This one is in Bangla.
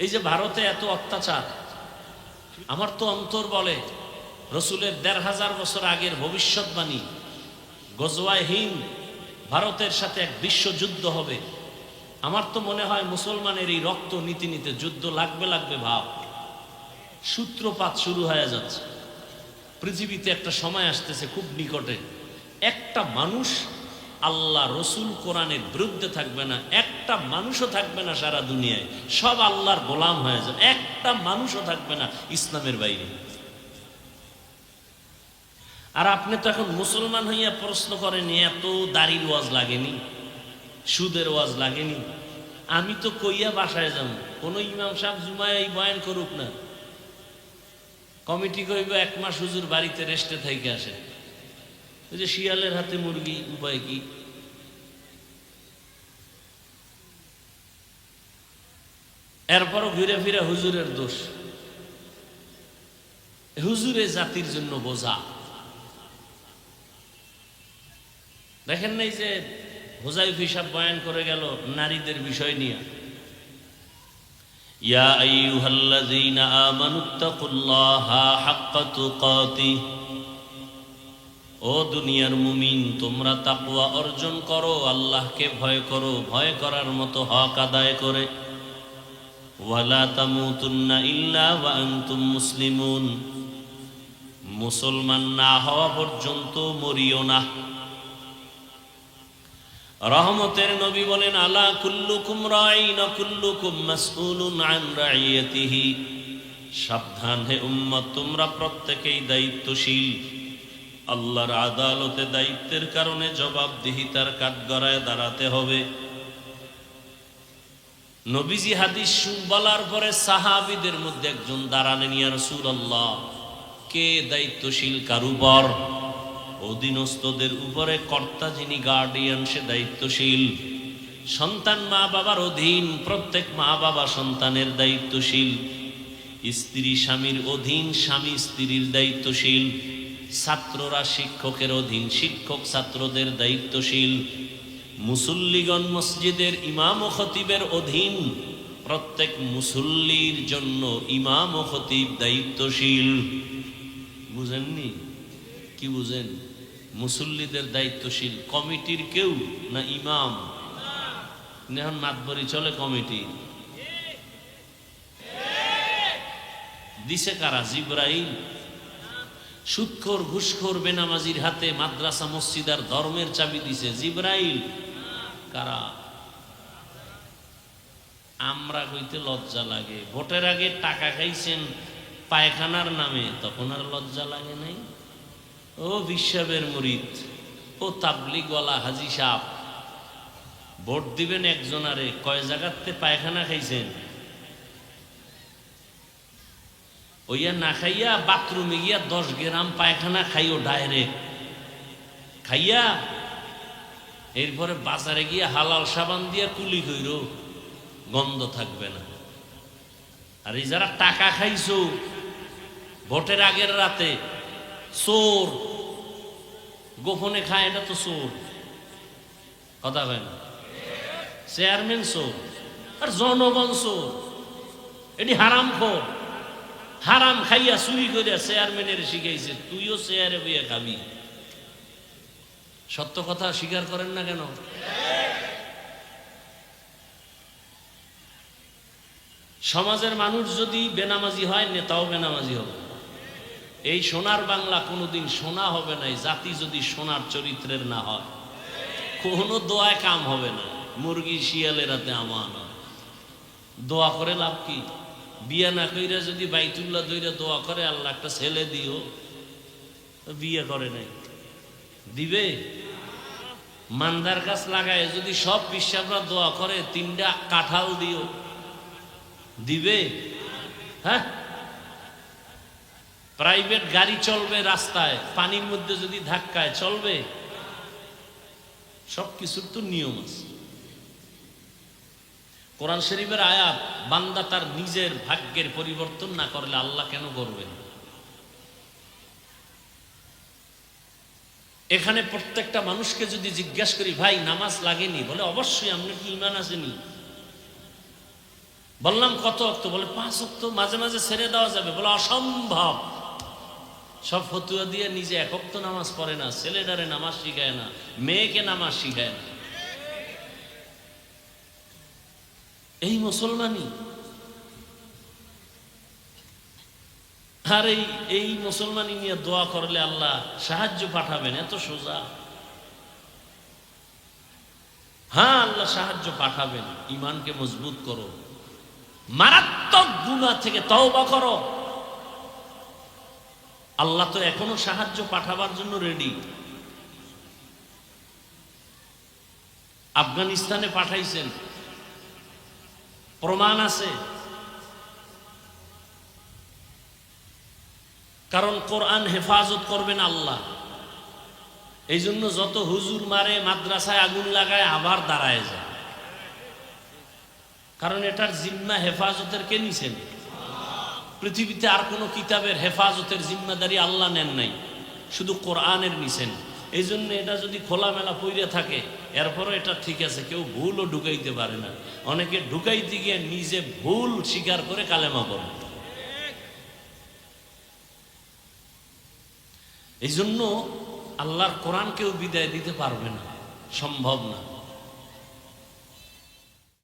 এই যে ভারতে এত অত্যাচার, আমার তো অন্তর বলে রসুলের ১৫০০ বছর আগের ভবিষ্যৎবাণী, গজওয়ায়ে হিন্দ, ভারতের সাথে এক বিশ্বযুদ্ধ হবে। আমার তো মনে হয় মুসলমানের এই রক্ত নীতি নিতে যুদ্ধ লাগবে লাগবে ভাব, সূত্রপাত শুরু হয়ে যাচ্ছে। পৃথিবীতে একটা সময় আসতেছে খুব নিকটে, একটা মানুষ আল্লাহ রসুল কোরআনের বিরুদ্ধে থাকবে না, একটা মানুষও থাকবে না সারা দুনিয়ায়, সব আল্লাহর গোলাম হয়ে যাবে, একটা মানুষও থাকবে না ইসলামের বাইরে। আর আপনি তো এখন মুসলমান হইয়া প্রশ্ন করেন এত দাড়ির ওয়াজ লাগেনি, সুদের ওয়াজ লাগেনি। আমি তো কইয়া বাসায় যাব, কোন ইমাম সাহেব জুমায় এই বয়ান করুক না, কমিটি কইব 1 মাস হুজুর বাড়িতে রেস্টে থেকে আসে। ওই যে শিয়ালের হাতে মুরগি, উপায় কি? এরপরও ঘুরে ফিরে হুজুরের দোষ, হুজুরে জাতির জন্য বোঝা। দেখেন নাই যে হুযায়ফা সাহেব বয়ান করে গেল নারীদের বিষয় নিয়ে, ইয়া আইয়ুহাল্লাযীনা আমানুত্তাকুল্লাহা হাক্কা তুকাতিহ, ও দুনিয়ার মুমিন তোমরা তাকওয়া অর্জন করো, আল্লাহকে ভয় করো, ভয় করার মতো হক আদায় করে। ওয়ালা তামুতুন্না ইল্লা ওয়া আনতুম মুসলিমুন, মুসলমান না হওয়া পর্যন্ত মরিও না। রহমতের নবী বলেন আলা কুল্লুকুম রাঈন ওয়া কুল্লুকুম মাসউলুন আন রাইয়াতিহি, সাবধান হে উম্মত তোমরা প্রত্যেকেই দায়িত্বশীল, আল্লাহর আদালতে দায়িত্বের কারণে জবাবদিহিতার কাঠগড়ায় দাঁড়াতে হবে। নবীজি হাদিস বলার পরে সাহাবীদের মধ্যে একজন দাঁড়ালেন, ইয়া রাসূলুল্লাহ, কে দায়িত্বশীল কার উপর? অধীনস্থদের উপরে, কর্তা যিনি গার্ডিয়ান সে দায়িত্বশীল। সন্তান মা বাবার অধীন, প্রত্যেক মা বাবা সন্তানের দায়িত্বশীল। স্ত্রী স্বামীর অধীন, স্বামী স্ত্রীর দায়িত্বশীল। ছাত্ররা শিক্ষকের অধীন, শিক্ষক ছাত্রদের দায়িত্বশীল। মুসল্লিগণ মসজিদের ইমাম ও খতিবের অধীন, প্রত্যেক মুসল্লির জন্য ইমাম ও খতিব দায়িত্বশীল। বুঝেননি? কি বুঝেন? মুসল্লিদের দায়িত্বশীল কমিটির কেউ না ইমাম? এখন মাতবরি চলে কমিটি দিছে কারা? জিবরাইল। সুদখোর ঘুষখোর বেনামাজির হাতে মাদ্রাসা মসজিদ আর ধর্মের চাবি দিছে জিবরাইল। কারা? আমরা কইতে লজ্জা লাগে। ভোটের আগে টাকা খাইছেন পায়খানার নামে, তখন আর লজ্জা লাগে নাই? ও বিশ্বাবের মুরিদ, ও তাবলিগওয়ালা হাজি সাহেব, ভোট দিবেন একজনারে, কয় জায়গাতে পায়খানা খাইছেন? ওইয়া না খাইয়া বাথরুমে গিয়া 10 গ্রাম পায়খানা খাইও ডাইরেক্ট খাইয়া, এরপরে বাজারে গিয়া হালাল সাবান দিয়া কুলি কইর, গন্ধ থাকবে না। আর এই যারা টাকা খাইছো ভোটের আগের রাতে, চোর, গোপনে খায়, এটা তো চোর। কথা হয় না? চেয়ারম্যান চোর আর জনগণ চোর, এটি হারাম খোর। হারাম খাইয়া চুরি করিয়া চেয়ারম্যানের শিখাইছে, তুইও চেয়ারে বইয়া খাবি। সত্য কথা স্বীকার করেন না কেন? সমাজের মানুষ যদি বেনামাজি হয়, নেতাও বেনামাজি হবে। এই সোনার বাংলা কোনোদিন সোনা হবে না জাতি যদি সোনার চরিত্রের না হয়। কোনো দোয়ায় কাম হবে না। মুরগি শিয়ালের হাতে আমানা, দোয়া করে লাভ কি? বিয়ে না কইরা যদি বাইতুল্লাহ দইরা দোয়া করে আল্লাহ একটা ছেলে দিও, বিয়ে করে নাই, দিবে? মান্দার গাছ লাগায় যদি সব বিশ্বাসরা দোয়া করে 3টা কাঁঠাল দিও, দিবে? হ্যাঁ, প্রাইভেট গাড়ি চলবে রাস্তায়, পানির মধ্যে যদি ধাক্কায় চলবে? সবকিছুর তো নিয়ম আছে। কোরআন শরীফের আয়াত, বান্দা তার নিজের ভাগ্যের পরিবর্তন না করলে আল্লাহ কেন করবেন? এখানে প্রত্যেকটা মানুষকে যদি জিজ্ঞাসা করি, ভাই নামাজ লাগেনি? বলে অবশ্যই। আপনার কি ঈমান আসেনি? বললাম কত ওয়াক্ত? বলে 5 ওয়াক্ত, মাঝে মাঝে ছেড়ে দেওয়া যাবে। বলে অসম্ভব। সব ফতুয়া দিয়ে নিজে 1 ওয়াক্ত নামাজ পড়ে না, ছেলেটারে নামাজ শিখায় না, মেয়েকে নামাজ শিখায় না। এই মুসলমানই। আর এই মুসলমানি নিয়ে দোয়া করলে আল্লাহ সাহায্য পাঠাবেন, এত সোজা? হ্যাঁ, আল্লাহ সাহায্য পাঠাবেন। ইমানকে মজবুত করো, মারাত্মক গুনাহ থেকে তওবা করো। আল্লাহ তো এখনো সাহায্য পাঠাবার জন্য রেডি। আফগানিস্তানে পাঠাইছেন, প্রমাণ আছে। কারণ কোরআন হেফাজত করবেন আল্লাহ। এই জন্য যত হুজুর মারে, মাদ্রাসায় আগুন লাগায়, আবার দাঁড়ায় যায়। কারণ এটার জিম্মা হেফাজতের কে নিছেন? পৃথিবীতে আর কোনো কিতাবের হেফাজতের জিম্মাদারি আল্লাহ নেন নাই, শুধু কোরআনের নিছেন। এই জন্য এটা যদি খোলামেলা পইরে থাকে, এরপরও এটা ঠিক আছে, কেউ ভুলও ঢুকাইতে পারে না। অনেকে ঢুকাইতে গিয়ে নিজে ভুল স্বীকার করে কালেমা পড়ে। এই জন্য আল্লাহর কোরআন কেউ বিদায় দিতে পারবে না, সম্ভব না।